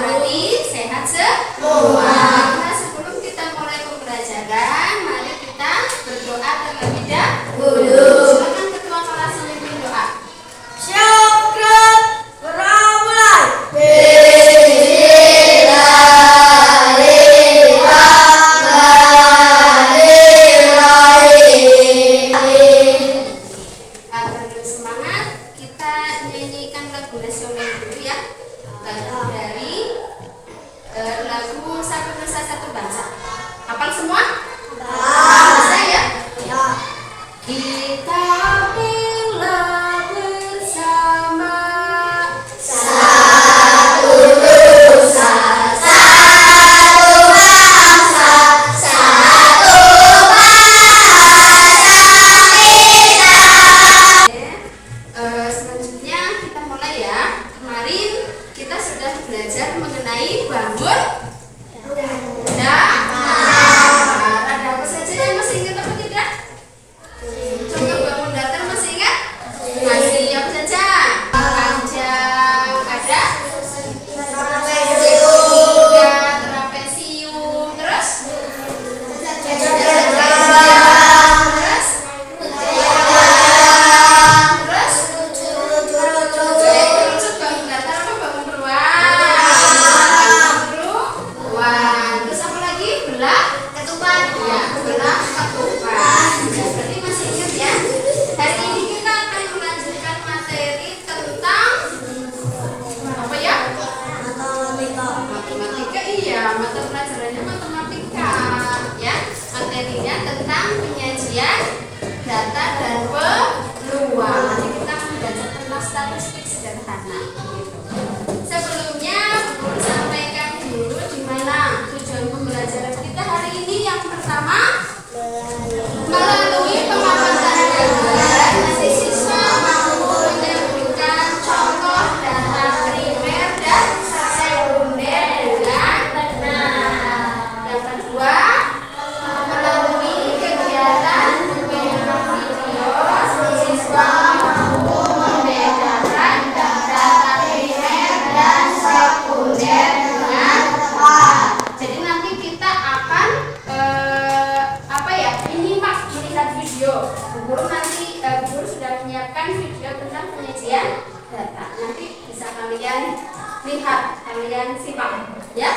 Berarti sehat semua. Nah, sebelum kita mulai pembelajaran, mari kita berdoa terlebih dahulu. Silakan ketua kelas memimpin doa. Syukran mulai. Agar lebih semangat, kita nyanyikan lagu nasional dulu ya. Lagu dari lagu Satu Nusa Satu Bangsa. Hafal semua? Bisa ya? Kita bela bersama satu nusa, satu bangsa, satu bahasa kita. Selanjutnya kita mulai ya. Kemarin kita sudah belajar mengenai bangun dan ada apa saja yang masih ingat apa tidak? Coba bangun datar masih ingat? Masih apa saja? Panjang, ada segitiga, trapesium, terus terus bangun datar apa bangun beruang? Terus apa lagi? Belah ketupat. Ya, belah ketupat. Berarti masih ingat ya? Hari ini kita akan melanjutkan materi tentang apa ya? Matematika. Iya, mata pelajarannya matematika ya. Materinya tentang penyajian data dan peluang. Nanti kita akan belajar tentang statistik sederhana gitu. Sebelumnya guru sampaikan dulu di mana tujuan pembelajaran kita hari ini. Yang pertama, melalui pemapatan gambar, nanti siswa mampu menyebutkan contoh data primer dan sekunder dengan benar. Yang kedua, melalui kegiatan mengirim video, siswa mampu membedakan data primer dan sekunder dengan tepat. Jadi nanti kita akan menyimak melihat video. Guru nanti guru sudah menyiapkan video tentang penyajian data. Nanti bisa kalian lihat, kalian simak ya.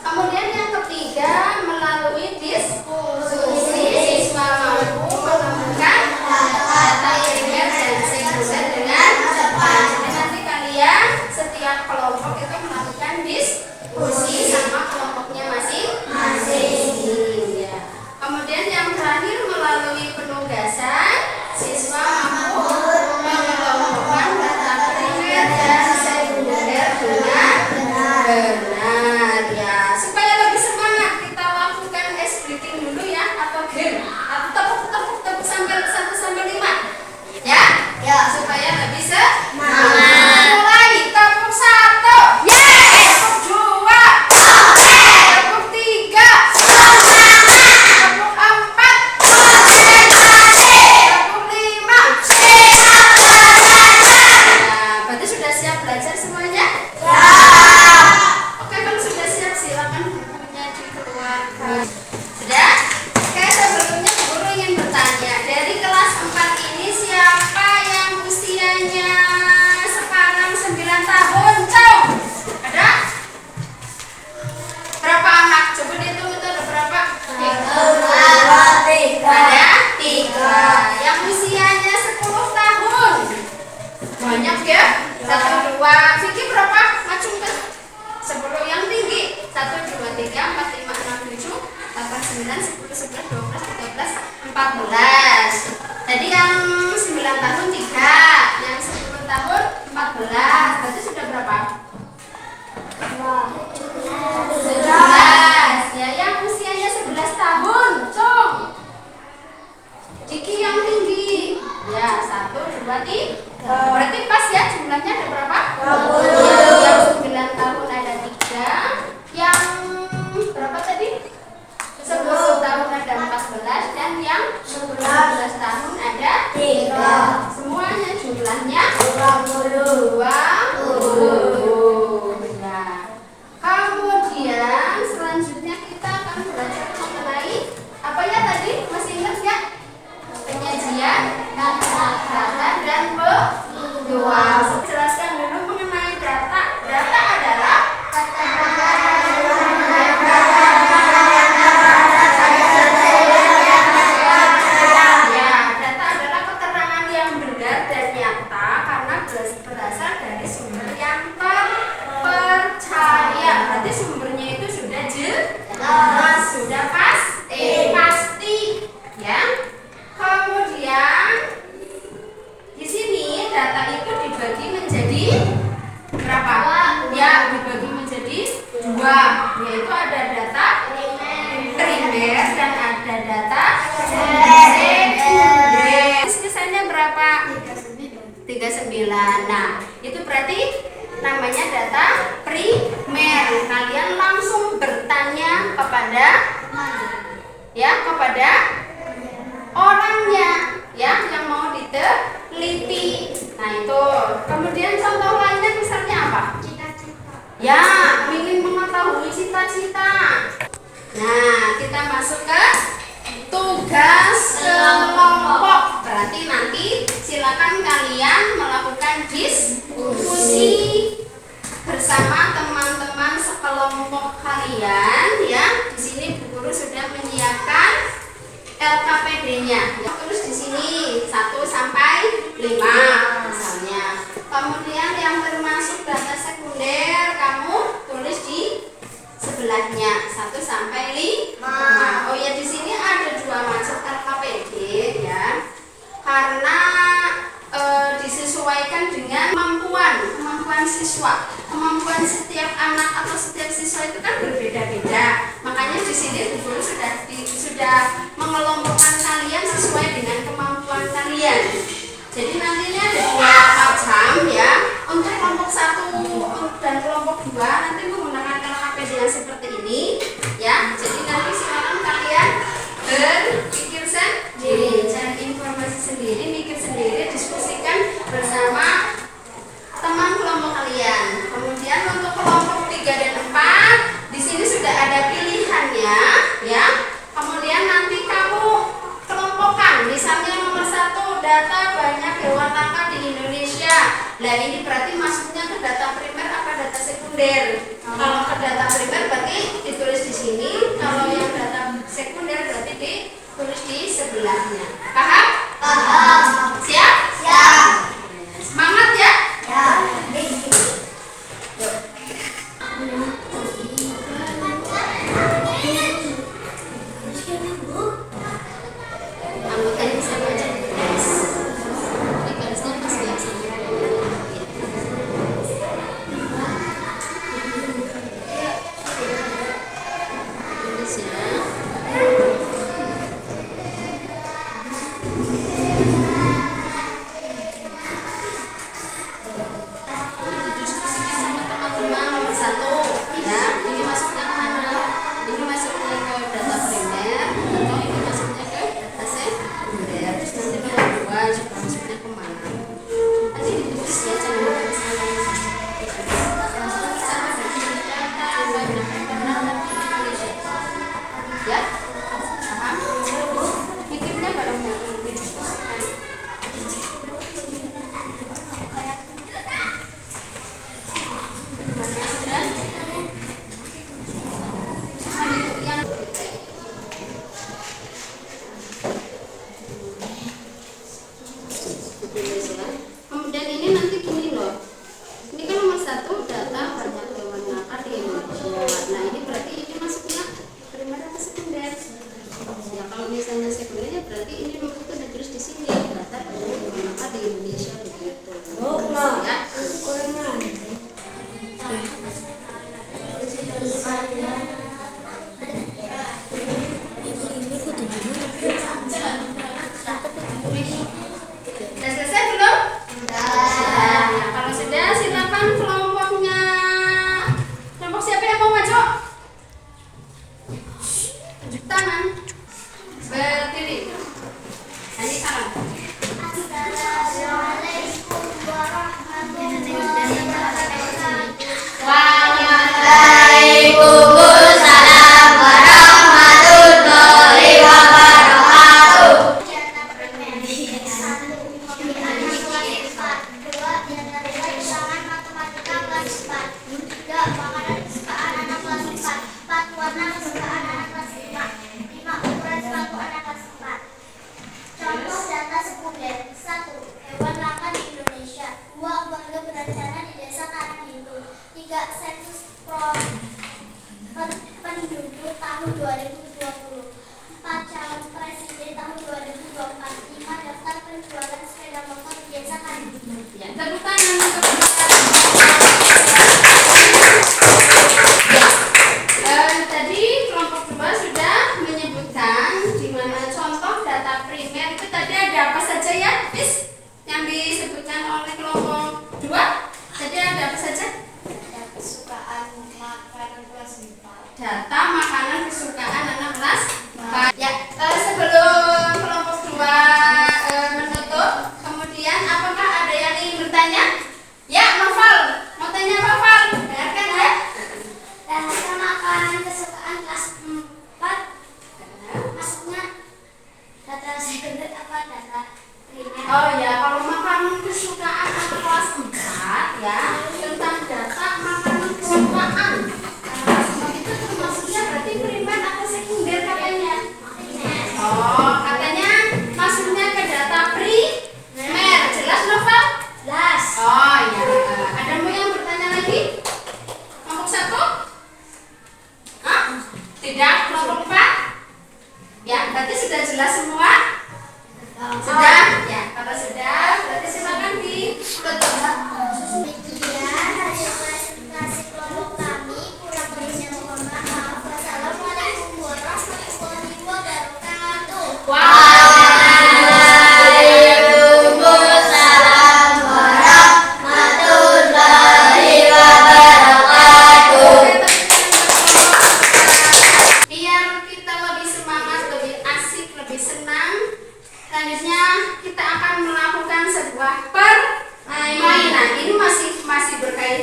Kemudian yang ketiga, melalui diskusi siswa mampu menemukan data primer dan sekunder dengan cepat. Jadi nanti kalian setiap kelompok itu melakukan diskusi sama kelompoknya masing-masing ya. Kemudian yang terakhir, melalui penugasan siswa mampu mengelompokkan data primer dan sekunder dengan benar ya. Supaya lebih semangat, kita lakukan ice breaking dulu ya, atau game, atau tepuk sampai 1 sampai 5 ya. Supaya lebih semangat. Mulai, tepuk 1, tepuk 2, tepuk 3, tepuk 4, tepuk 5. Berarti sudah siap belajar semuanya? Oke, kalau sudah siap silakan bukunya dikeluarkan. Sudah? Oke, sebelumnya guru ingin bertanya, dari kelas 4 ini siapa yang usianya sekarang 9 tahun? Cong, ada? Berapa anak? Coba dihitung, itu ada berapa? Ada 3. Yang usianya 10 tahun. Banyak ya? 1, 2. Vicky berapa? Macung ke 10 yang tinggi. 1, 2, 3, 4, 5, 6, 7, 8, 9, 10, 11, 12, 13, 14. Tadi yang 9 tahun 3, yang 10 tahun 14. Berarti sudah berapa? 11. Ya, yang usianya 11 tahun. Cong, Diki yang tinggi. Ya, 1, 2, 3. Berarti pas ya, jumlahnya ada berapa? 20. Yang 9 tahun ada 3. Yang berapa tadi? 10 tahun ada 14. Dan yang 11 tahun ada 3. Semuanya jumlahnya 22. 39. Nah, itu berarti namanya data primer. Kalian langsung bertanya kepada kepada orangnya yang mau diteliti. Nah, itu. Kemudian contoh lainnya misalnya apa? Ya, ingin mengetahui cita-cita. Nah, kita masuk ke tugas kelompok. Berarti nanti silakan kalian melakukan diskusi bersama teman-teman sekelompok kalian ya. Di sini Bu Guru sudah menyiapkan LKPD-nya. Terus di sini 1 sampai 5 misalnya. Kemudian yang termasuk data sekunder kamu tulis di sebelahnya 1 sampai 5. Oh ya, di sini ada 2 macam LKPD ya. Karena disesuaikan dengan kemampuan siswa. Kemampuan setiap anak atau setiap siswa itu kan berbeda-beda. Makanya di sini guru sudah mengelompokkan kalian sesuai dengan kemampuan kalian. Jadi nantinya ada 2 macam ya. Untuk kelompok 1 dan kelompok 2 nanti menggunakan LKPD yang seperti ini ya. Jadi nanti silakan kalian berpikir sendiri, cari informasi sendiri, mikir sendiri, diskusikan bersama teman kelompok kalian. Kemudian untuk kelompok 3 dan 4 di sini sudah ada pilihannya ya. Kemudian nanti kamu kelompokkan, misalnya nomor 1 data banyak hewan langka di Indonesia. Nah, ini berarti masuknya ke data primer apa data sekunder? Kalau ke data primer berarti ditulis di sini, kalau yang data sekunder berarti ditulis di sebelahnya. Paham? Paham. Siap? Siap. Semangat ya? Ya. Yuk. Anggotanya bisa baca garis. Ini garisnya pas biasa. Tulis ya. Diskusikan sama teman-teman nomor 1 ya. Ini masuknya ke mana? Ini masuknya ke data primer atau ini masuknya ke data sekunder. Terus nanti nomor 2 juga masuknya ke mana? Nanti ditulis ya, jangan lupa salah. Ya, paham? Pikirnya bareng-bareng didiskusikan. Kemudian ini nanti gini loh. Ini kan nomor 1 data banyak hewan langka di Indonesia. Nah, ini berarti ini masuknya primer atau sekunder? Ya, kalau misalnya sekunder ya berarti ini nomor 1 ditulis di sini data banyak hewan langka di Indonesia begitu. Ya. Sudah selesai belum? Sudah. Nah, kalau sudah silakan kelompoknya. Kelompok siapa yang mau maju? Tunjuk tangan. Berdiri. Nyanyi salam. Assalamualaikum warahmatullahi wabarakatuh. Waalaikumsalam warahmatullahi wabarakatuh. Data primer 1. Pemilihan kelas 4. 2. Data ulangan matematika kelas 4. 3. Makanan kesukaan anak kelas 4. 4. Warna kesukaan anak kelas 5. 5. Ukuran sepatu anak kelas 4. Contoh data sekunder. 1. Hewan langka di Indonesia. 2. Keluarga berencana di desa Karanggintung. 3. Sensus penduduk tahun 2020. 4. Calon presiden tahun 2024. 5. Daftar penjualan sepeda motor di desa Karanggintung. Ya, tepuk tangan untuk tadi kelompok 2 sudah menyebutkan di mana contoh data primer itu tadi ada apa saja ya, Bis? Yang disebutkan oleh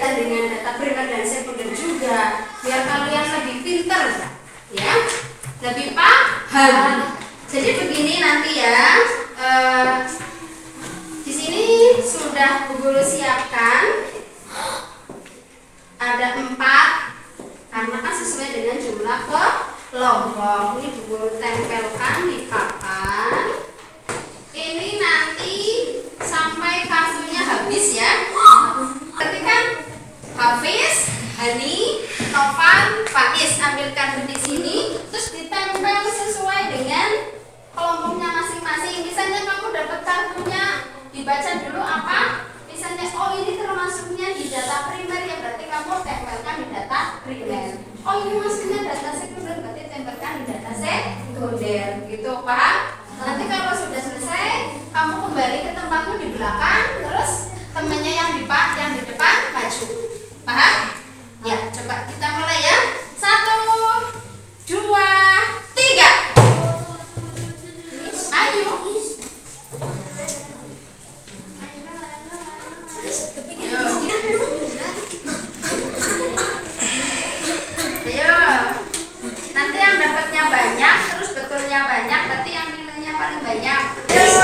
berkaitan dengan data primer dan sekunder juga, biar kalian lebih pinter, ya, lebih paham. Jadi begini nanti ya, di sini sudah Bu Guru siapkan ada 4, karena kan sesuai dengan jumlah kelompok. Ini Bu Guru tempelkan di papan. Ini nanti sampai kartunya habis ya. Ketika Hafiz, Hani, Topan, Faiz ambil kartu di sini, terus ditempel sesuai dengan kelompoknya masing-masing. Misalnya kamu dapat kartunya, dibaca dulu apa? Misalnya, oh ini termasuknya di data primer ya, berarti kamu tempelkan di data primer. Oh ini masuknya data sekunder, berarti tempelkan di data sekunder. Gitu, paham? Nanti kalau sudah selesai, kamu kembali ke tempatmu di belakang, terus temannya yang di depan maju. Paham? Ya, coba kita mulai ya. 1, 2, 3. Ayo. Ayo. Nanti yang dapatnya banyak, terus betulnya banyak, berarti yang nilainya paling banyak. Ayo,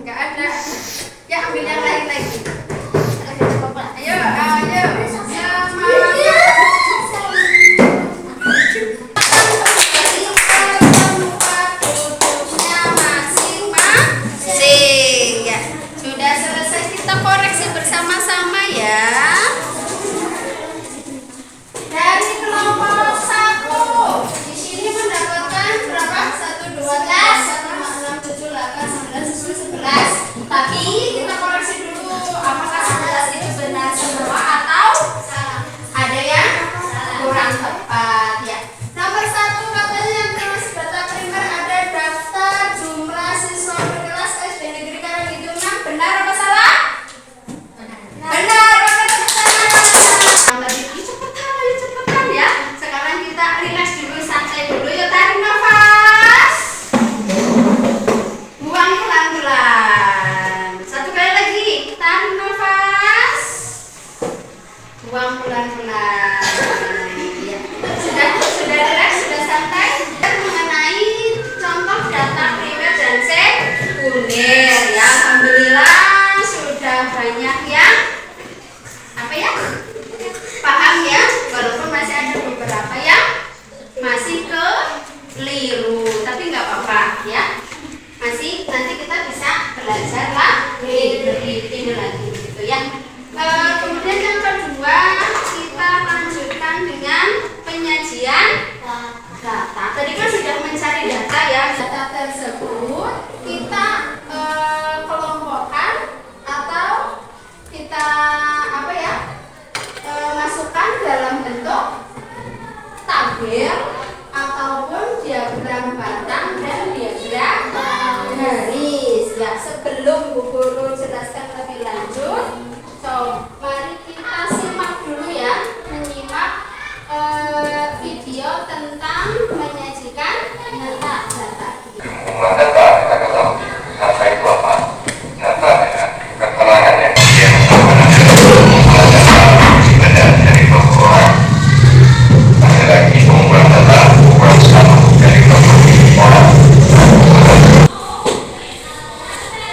nggak ada. Ya, ambil yang lain lagi. Ayo, masing-masing. Ya, sudah selesai, kita koreksi bersama-sama ya. Dari kelompok 1 di sini mendapatkan berapa? 1, 2, 3, 4, 5, 6, 7, 8, 9, 10, 11. Tapi kita koreksi dulu, apakah 11 itu benar semua atau ada yang kurang tepat ya. Nomor 1 katanya yang termasuk data primer ada daftar jumlah siswa berkelas SD Negeri Karangidung 6. Benar apa salah? Benar. Cepetan ya. Sekarang kita relax dulu, santai dulu. Yuk, tarik nafas. Buang pelan-pelan. Satu kali lagi. Tarik nafas. Buang pelan-pelan. Ya. Sudah relax, sudah santai. Mengenai contoh data primer dan sekunder ya. Alhamdulillah sudah banyak yang apa ya? Paham ya, walaupun masih ada beberapa yang masih keliru, tapi nggak apa-apa ya. Masih nanti kita bisa belajar ini lagi gitu ya. Kemudian yang kedua kita lanjutkan dengan penyajian data. Tadi kan sudah mencari data ya, data tersebut kita kelompokkan atau kita apa ya? Masukkan dalam bentuk tabel ataupun diagram batang dan diagram garis ya. Sebelum Bu Guru jelaskan lebih lanjut, mari kita simak dulu ya, menyimak video tentang menyajikan data. Jumlah data kita ketahui data itu apa? Data adalah keterangan yang jumlah data sebenarnya dari kelompok orang. Lagi-lagi pengumpulan data ukuran sama dari kelompok orang.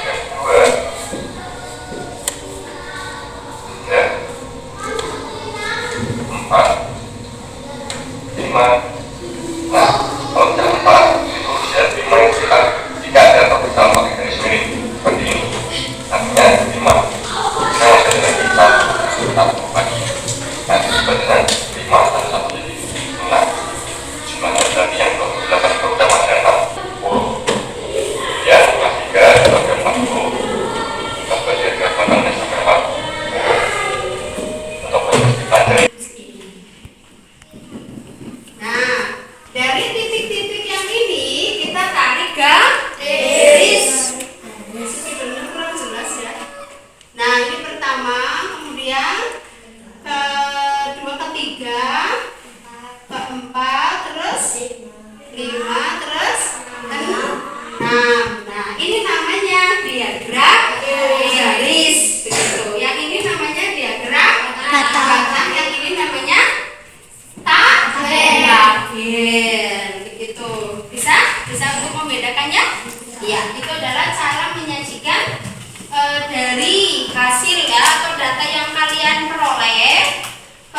Yang kedua, ya, 4, 5. Nah, kalau misalnya 4 itu bisa dimensikan jika ada topik sama mekanisme ini seperti ini. Artinya 5.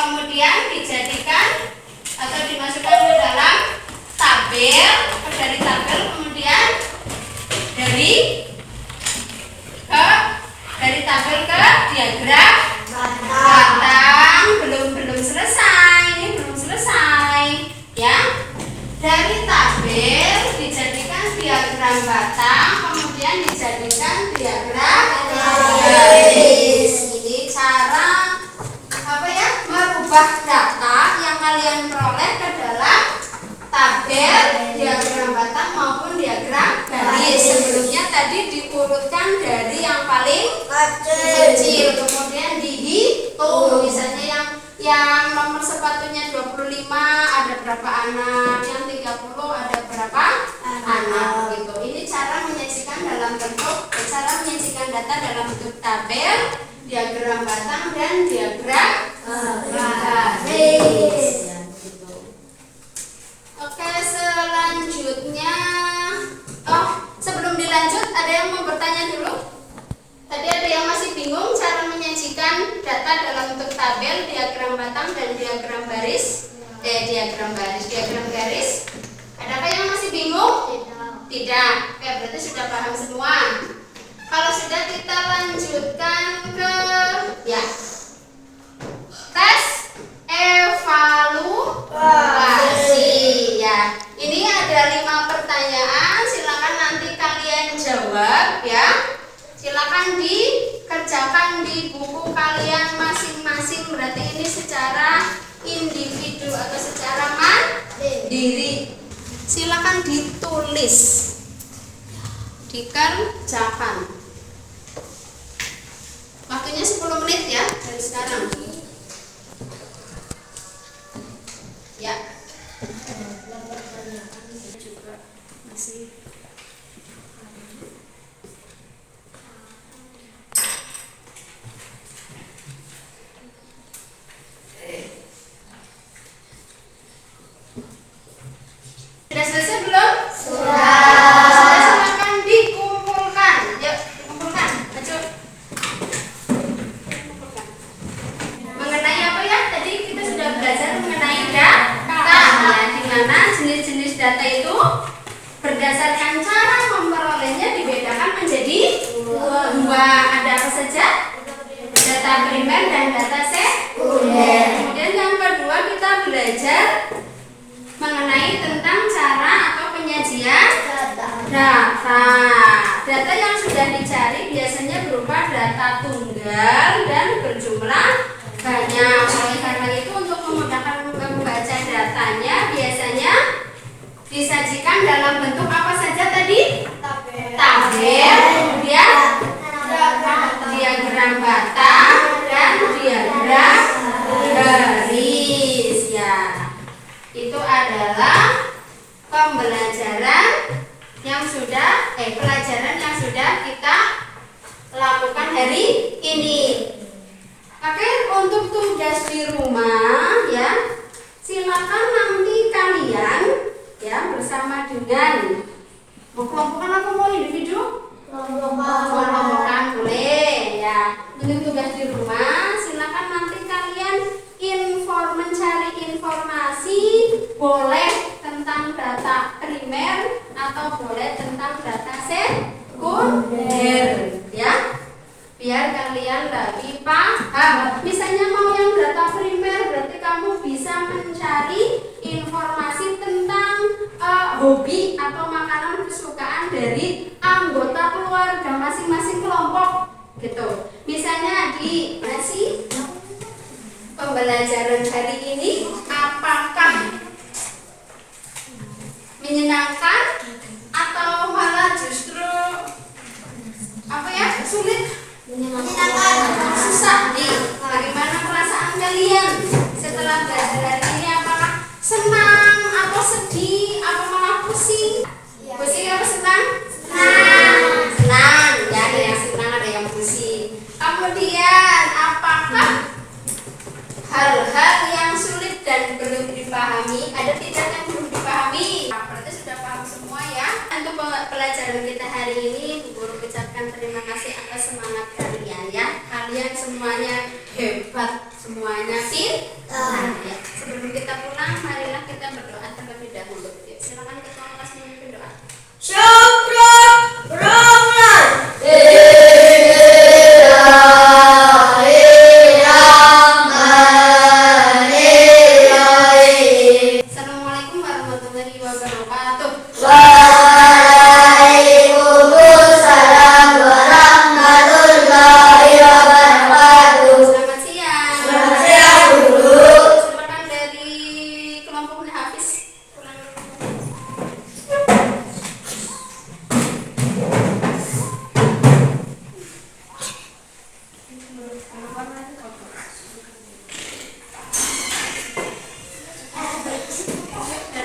kemudian dijadikan atau dimasukkan ke dalam tabel, dari tabel kemudian dari tabel ke diagram batang. Belum selesai, ini belum selesai ya. Dari tabel dijadikan diagram batang, kemudian dijadikan diagram garis. Ini cara apa ya, merubah data yang kalian peroleh ke dalam tabel, diagram batang maupun diagram garis. Sebelumnya tadi diurutkan dari yang paling kecil, kemudian dihitung. Misalnya yang nomor sepatunya 25 ada berapa anak, yang 30 ada berapa anak gitu. Ini cara menyajikan data dalam bentuk tabel, diagram batang dan diagram garis. Ya, gitu. Oke, selanjutnya sebelum dilanjut ada yang mau bertanya dulu? Tadi ada yang masih bingung cara menyajikan data dalam bentuk tabel, diagram batang dan diagram garis? Diagram garis. Adakah yang masih bingung? Tidak. Oke, berarti sudah paham semua. Kalau sudah, kita lanjutkan ke tes evaluasi ya. Ini ada 5 pertanyaan, silakan nanti kalian jawab ya. Silakan dikerjakan di buku kalian masing-masing. Berarti ini secara individu atau secara mandiri. Silakan ditulis, dikerjakan. Waktunya 10 menit ya dari sekarang. Ya. Juga masih sudah selesai belum? Sudah, silakan dikumpulkan. Yuk, dikumpulkan. Maju. Kumpulkan. Mengenai apa ya? Tadi kita sudah belajar mengenai data ya, di mana jenis-jenis data itu berdasarkan cara memperolehnya dibedakan menjadi dua. Ada apa saja? Data primer dan data sekunder. Kemudian yang kedua kita belajar mengenai tentang cara atau penyajian data yang sudah dicari biasanya berupa data tunggal dan berjumlah banyak. Oleh karena itu, untuk memudahkan membaca datanya biasanya disajikan dalam bentuk apa saja tadi? Tabel, kemudian diagram batang dan diagram garis ya. Itu adalah pelajaran yang sudah kita lakukan hari ini. Oke, untuk tugas di rumah ya, silakan nanti kalian ya bersama dengan mau kelompokan atau mau individu? Kelompokan boleh ya. Untuk tugas di rumah, silakan nanti kalian mencari informasi, boleh tentang data primer atau boleh tentang data sekunder ya, biar kalian lebih paham. Misalnya mau yang data primer, berarti kamu bisa mencari informasi tentang hobi atau makanan kesukaan dari anggota keluarga masing-masing kelompok gitu. Misalnya di nasi pembelajaran hari ini apakah menyenangkan atau malah justru sulit? Menyenangkan. Susah nih. Bagaimana perasaan kalian setelah belajar hari ini? Apakah senang atau sedih atau malah pusing? Pusing apa senang? Senang. Ya, ada yang senang, ada yang pusing. Kemudian apakah hal-hal yang sulit dan belum dipahami? Ada tidak yang belum dipahami? Berarti sudah paham semua ya. Untuk pelajaran kita hari ini, Bu Guru ucapkan terima kasih atas semangat kalian ya. Kalian semuanya hebat, semuanya pintar. Waalaikumsalam.